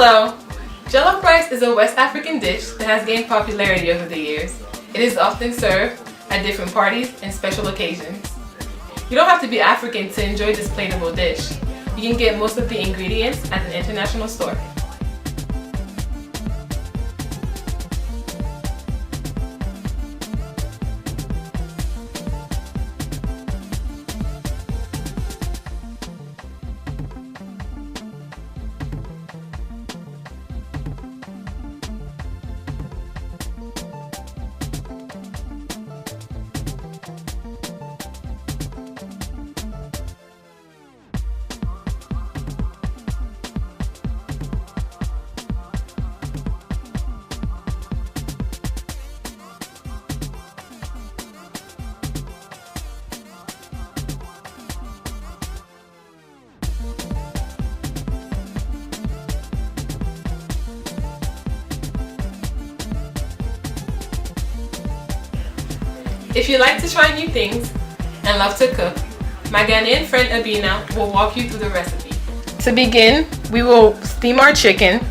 Hello! Jollof rice is a West African dish that has gained popularity over the years. It is often served at different parties and special occasions. You don't have to be African to enjoy this plateable dish. You can get most of the ingredients at an international store. If you like to try new things and love to cook, my Ghanaian friend Abena will walk you through the recipe. To begin, we will steam our chicken.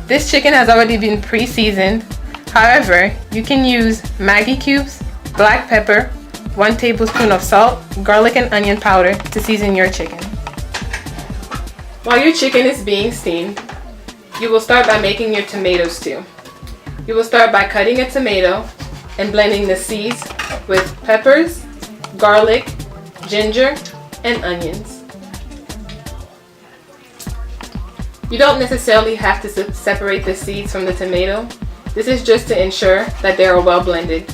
This chicken has already been pre-seasoned. However, you can use Maggi cubes, black pepper, 1 tablespoon of salt, garlic and onion powder to season your chicken. While your chicken is being steamed, you will start by making your tomato stew. You will start by cutting a tomato and blending the seeds with peppers, garlic, ginger, and onions. You don't necessarily have to separate the seeds from the tomato. This is just to ensure that they are well blended.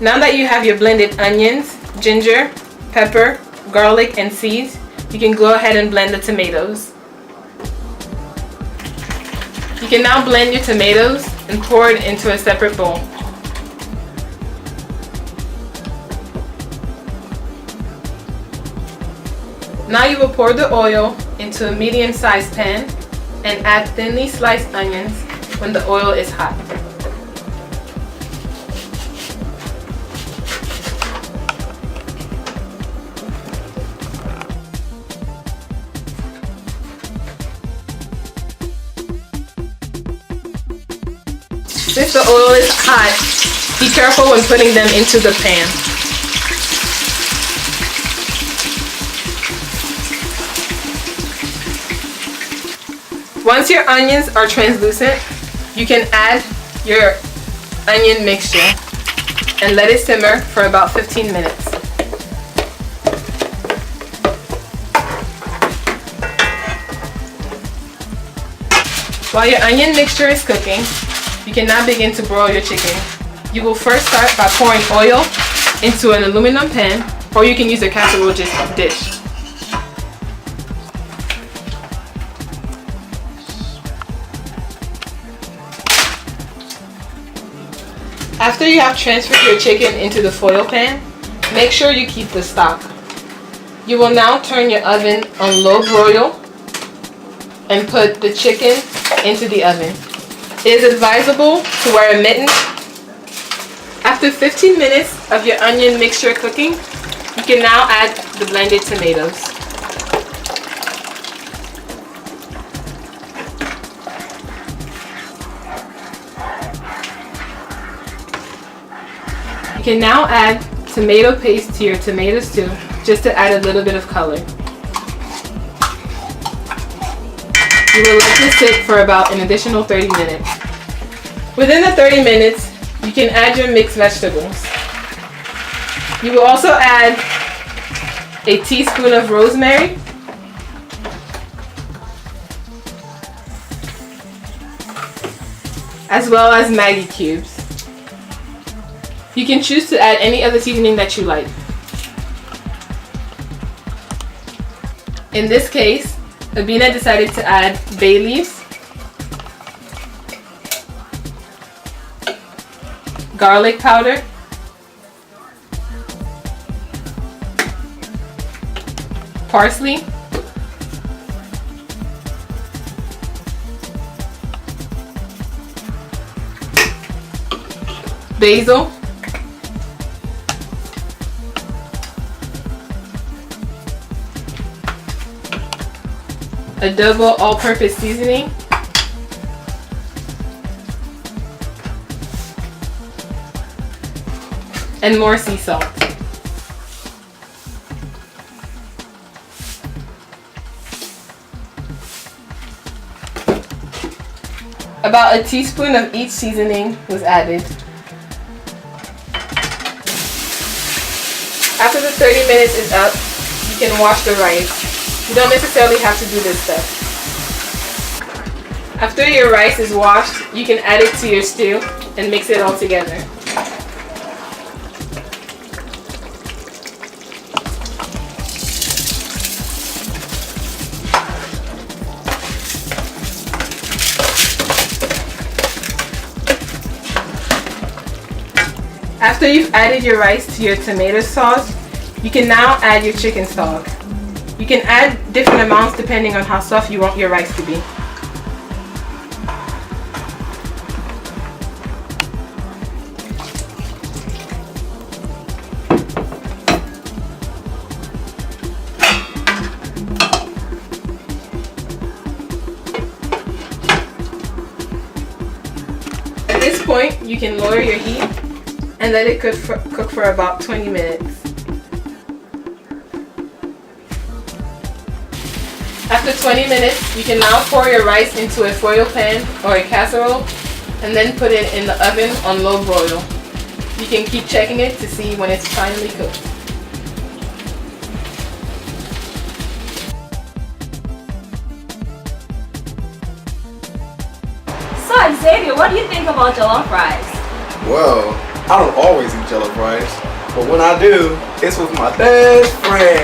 Now that you have your blended onions, ginger, pepper, garlic, and seeds, you can go ahead and blend the tomatoes. You can now blend your tomatoes and pour it into a separate bowl. Now you will pour the oil into a medium-sized pan and add thinly sliced onions when the oil is hot. Since the oil is hot, be careful when putting them into the pan. Once your onions are translucent, you can add your onion mixture and let it simmer for about 15 minutes. While your onion mixture is cooking, you can now begin to broil your chicken. You will first start by pouring oil into an aluminum pan, or you can use a casserole dish. After you have transferred your chicken into the foil pan, make sure you keep the stock. You will now turn your oven on low broil and put the chicken into the oven. It is advisable to wear a mitten. After 15 minutes of your onion mixture cooking, you can now add the blended tomatoes. You can now add tomato paste to your tomato stew just to add a little bit of color. You will let this sit for about an additional 30 minutes. Within the 30 minutes, you can add your mixed vegetables. You will also add a teaspoon of rosemary, as well as Maggi cubes. You can choose to add any other seasoning that you like. In this case, Abena decided to add bay leaves, garlic powder, parsley, basil, adobo all-purpose seasoning, and more sea salt. About a teaspoon of each seasoning was added. After the 30 minutes is up, you can wash the rice. You don't necessarily have to do this step. After your rice is washed, you can add it to your stew and mix it all together. After you've added your rice to your tomato sauce, you can now add your chicken stock. You can add different amounts depending on how soft you want your rice to be. At this point, you can lower your heat and let it cook for about 20 minutes. After 20 minutes, you can now pour your rice into a foil pan or a casserole and then put it in the oven on low broil. You can keep checking it to see when it's finally cooked. So Xavier, what do you think about jollof rice? Well, I don't always eat jollof rice, but when I do, it's with my best friend.